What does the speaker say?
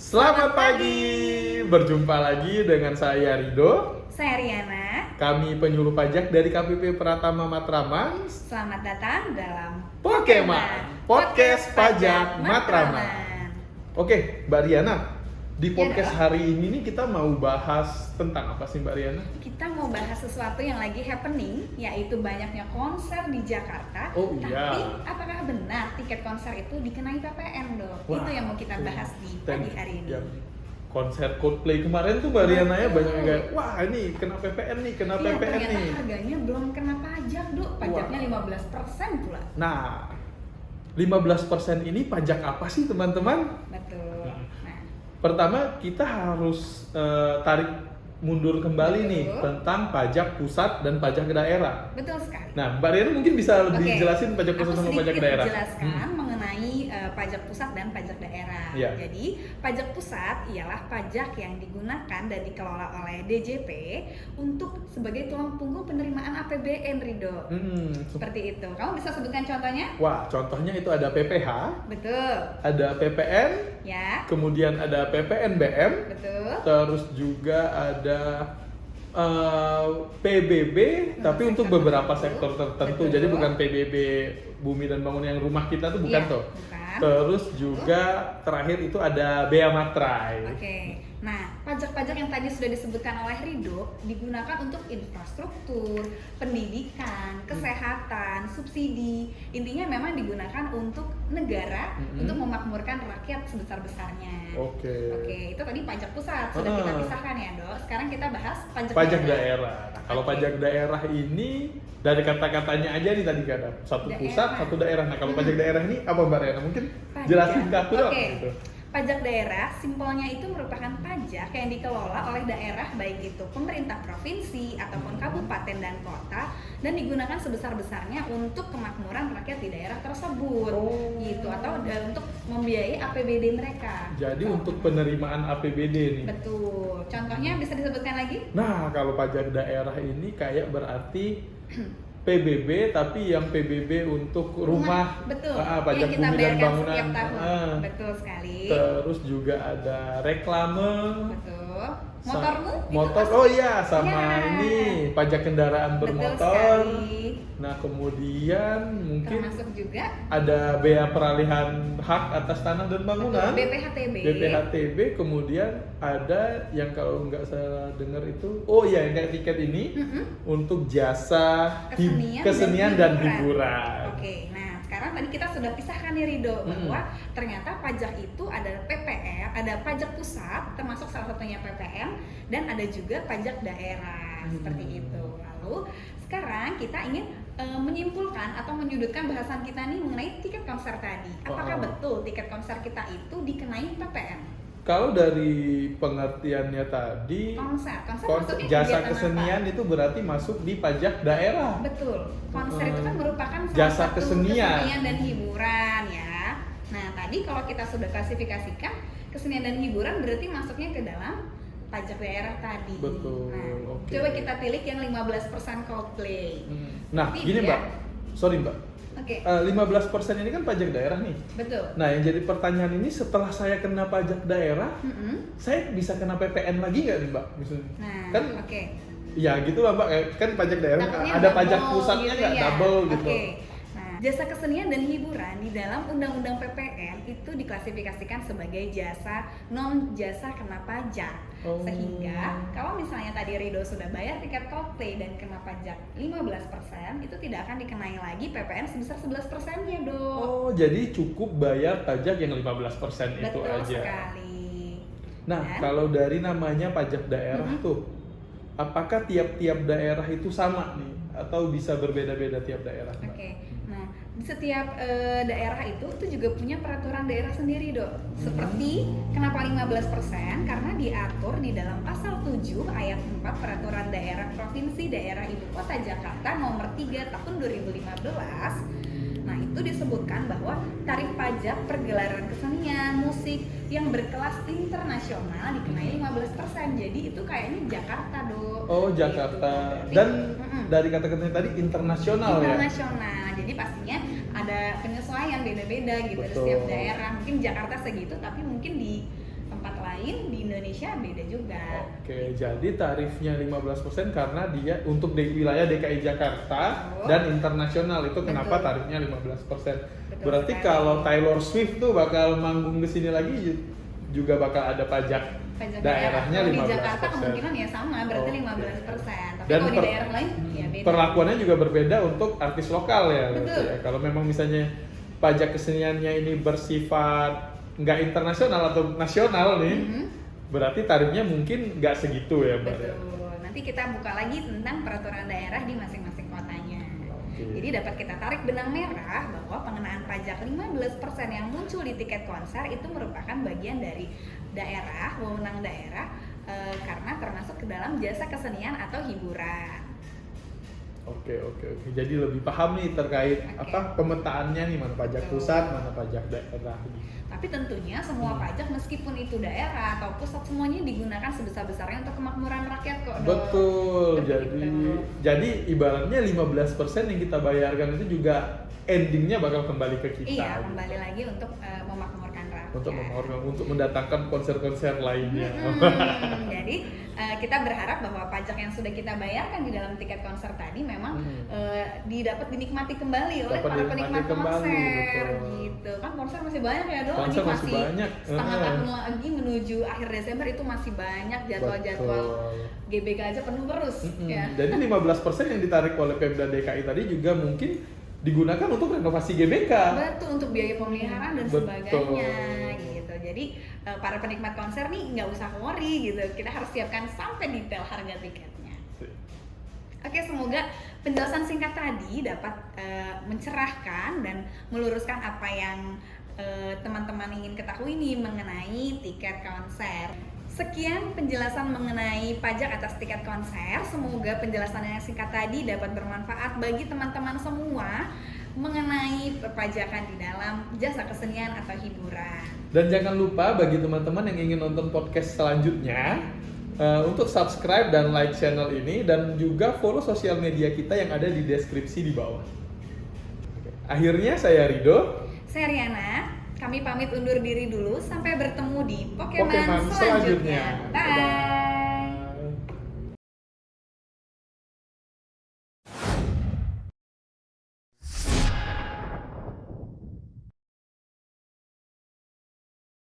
Selamat pagi, berjumpa lagi dengan saya Rido. Saya Riana. Kami penyuluh pajak dari KPP Pratama Matraman. Selamat datang dalam Pokeman, Podcast Pajak Matraman. Oke, Mbak Riana, di podcast hari ini nih kita mau bahas tentang apa sih Mbak Riana? Kita mau bahas sesuatu yang lagi happening, yaitu banyaknya konser di Jakarta. Oh iya. Tapi apakah benar tiket konser itu dikenai PPN, Dok? Wah, itu yang mau kita bahas di pagi hari ini. Yang konser Coldplay kemarin tuh Mbak Riana ya banyak yang kayak, wah ini kena PPN nih, kena PPN ternyata nih. harganya belum kena pajak, Dok. Pajaknya 15% pula. Nah, 15% ini pajak apa sih teman-teman? Betul. Nah, Pertama kita harus tarik mundur kembali nih tentang pajak pusat dan pajak daerah. betul sekali. Nah, Mbak Riana mungkin bisa lebih Oke. jelasin pajak pusat sama pajak daerah. Aku sedikit jelaskan mengenai pajak pusat dan pajak daerah. Iya. Jadi, pajak pusat ialah pajak yang digunakan dan dikelola oleh DJP untuk sebagai tulang punggung penerimaan APBN, Rido. Seperti itu. Kamu bisa sebutkan contohnya? Wah, contohnya itu ada PPH, Betul. ada PPN, Ya, kemudian ada PPNBM, betul. terus juga ada PBB, tapi untuk beberapa sektor tertentu. Betul. Jadi bukan PBB bumi dan bangunan yang rumah kita tuh bukan Iya, tuh. bukan. Terus juga terakhir itu ada Bea Matrai. Oke, nah pajak-pajak yang tadi sudah disebutkan oleh Rido digunakan untuk infrastruktur, pendidikan, kesehatan, subsidi. Intinya memang digunakan untuk negara untuk memakmurkan rakyat sebesar-besarnya. Oke. Oke, itu tadi pajak pusat sudah kita pisahkan ya, Dok. Sekarang kita bahas Pajak daerah. Nah, kalau Oke. pajak daerah ini dari kata-katanya aja nih tadi kan satu pusat, Daerah. satu daerah. Nah, kalau pajak daerah ini apa Mbak Riana? Mungkin Pajak. jelasin ke aku dong Oke. gitu. Pajak daerah, simpelnya itu merupakan pajak yang dikelola oleh daerah baik itu pemerintah provinsi ataupun kabupaten dan kota dan digunakan sebesar-besarnya untuk kemakmuran rakyat di daerah tersebut gitu atau untuk membiayai APBD mereka. Jadi untuk penerimaan APBD nih. Betul. Contohnya bisa disebutkan lagi? Nah, kalau pajak daerah ini kayak berarti PBB tapi yang PBB untuk rumah, betul. pajak yang kita bumi dan bayarkan bangunan. setiap tahun. Betul sekali. Terus juga ada reklame. Betul. Motormu? itu Motor, masuk? oh iya sama Ya. ini pajak kendaraan Betul bermotor. sekali. Nah kemudian mungkin Termasuk juga ada bea peralihan hak atas tanah dan bangunan. BPHTB. BPHTB, kemudian ada yang kalau nggak salah dengar itu, oh iya yang kayak tiket ini untuk jasa kesenian dan hiburan. Oke, nah sekarang tadi kita sudah pisahkan nih Rido bahwa ternyata pajak itu ada PPN, ada pajak pusat termasuk salah satunya PPN dan ada juga pajak daerah seperti itu. Lalu sekarang kita ingin menyimpulkan atau menyudutkan bahasan kita nih mengenai tiket konser tadi. Apakah betul tiket konser kita itu dikenai PPN? Kalau dari pengertiannya tadi, Konser maksudnya jasa kegiatan kesenian apa? itu berarti masuk di pajak daerah. Betul. Konser itu kan merupakan salah Jasa satu kesenian. dan hiburan ya. Nah, tadi kalau kita sudah klasifikasikan kesenian dan hiburan berarti masuknya ke dalam pajak daerah tadi. Betul. Nah, Oke. coba kita tilik yang 15% Coldplay. Nah, Tapi gini dia- Mbak. Sorry Mbak. Oke, 15% ini kan pajak daerah nih. betul. Nah, yang jadi pertanyaan ini setelah saya kena pajak daerah, saya bisa kena PPN lagi nggak nih Mbak? Misalnya. Nah, Kan oke. ya gitu lah Mbak, kan pajak daerah Takutnya ada double pajak pusatnya gitu nggak ya. double gitu. Oke. Nah, jasa kesenian dan hiburan di dalam Undang-Undang PPN itu diklasifikasikan sebagai jasa non jasa kena pajak. Sehingga kalau misalnya tadi Rido sudah bayar tiket Coldplay dan kena pajak 15%, itu tidak akan dikenai lagi PPN sebesar 11%-nya, Dok. Oh, jadi cukup bayar pajak yang 15% itu Betul aja. sekali. Nah, Dan- kalau dari namanya pajak daerah tuh, apakah tiap-tiap daerah itu sama nih atau bisa berbeda-beda tiap daerah? Mbak? Oke, nah di setiap daerah itu juga punya peraturan daerah sendiri, Dok. Seperti kenapa 15%? Karena diatur di dalam pasal 7 ayat 4 peraturan daerah provinsi daerah ibu kota Jakarta nomor 3 tahun 2015. Nah, itu disebutkan bahwa tarif pajak pergelaran kesenian, musik yang berkelas internasional dikenai 15%. Jadi itu kayaknya Jakarta, Dok. Oh, Jakarta. Dan dari kata-katanya tadi internasional ya? Internasional. Jadi pastinya ada penyesuaian beda-beda gitu di Betul. setiap daerah. Mungkin Jakarta segitu, tapi mungkin di tempat tempat lain di Indonesia beda juga. Oke, jadi tarifnya 15% karena dia untuk wilayah DKI Jakarta dan internasional. Itu kenapa tarifnya 15%. Berarti sekali. kalau Taylor Swift tuh bakal manggung di sini lagi juga bakal ada pajak daerahnya 15%. Di Jakarta kemungkinan ya sama, berarti 15%. Tapi Dan kalau di daerah lain ya beda. Perlakuannya juga berbeda untuk artis lokal ya. Betul. Ya. Kalau memang misalnya pajak keseniannya ini bersifat nggak internasional atau nasional nih, berarti tarifnya mungkin nggak segitu ya, Mbak. Betul. Nanti kita buka lagi tentang peraturan daerah di masing-masing kotanya. Jadi dapat kita tarik benang merah bahwa pengenaan pajak 15% yang muncul di tiket konser itu merupakan bagian dari daerah, wewenang daerah, karena termasuk ke dalam jasa kesenian atau hiburan. Oke. Jadi lebih paham nih terkait pemetaannya nih, mana pajak pusat, mana pajak daerah. Tapi tentunya semua pajak meskipun itu daerah atau pusat semuanya digunakan sebesar-besarnya untuk kemakmuran rakyat kok. Betul. Jadi ibaratnya 15% yang kita bayarkan itu juga endingnya bakal kembali ke kita. Iya, kembali lagi untuk memakmurkan rakyat. Untuk mendatangkan konser-konser lainnya. Jadi kita berharap bahwa pajak yang sudah kita bayarkan di dalam tiket konser tadi memang didapat dinikmati kembali oleh para penikmat konser. Gitu kan, konser masih banyak ya dong. Konser masih banyak. Setengah tahun lagi menuju akhir Desember itu masih banyak jadwal-jadwal. GBK aja penuh terus. Ya. Jadi 15% yang ditarik oleh Pemda DKI tadi juga mungkin digunakan untuk renovasi GBK. Betul, untuk biaya pemeliharaan dan sebagainya gitu. Jadi para penikmat konser nih nggak usah worry gitu. Kita harus siapkan sampai detail harga tiketnya. Oke, semoga penjelasan singkat tadi dapat mencerahkan dan meluruskan apa yang teman-teman ingin ketahui nih mengenai tiket konser. Sekian penjelasan mengenai pajak atas tiket konser. Semoga penjelasan yang singkat tadi dapat bermanfaat bagi teman-teman semua mengenai perpajakan di dalam jasa kesenian atau hiburan. Dan jangan lupa bagi teman-teman yang ingin nonton podcast selanjutnya, untuk subscribe dan like channel ini dan juga follow sosial media kita yang ada di deskripsi di bawah. Akhirnya saya Rido. Saya Riana. Kami pamit undur diri dulu, sampai bertemu di Pokemon selanjutnya. Bye!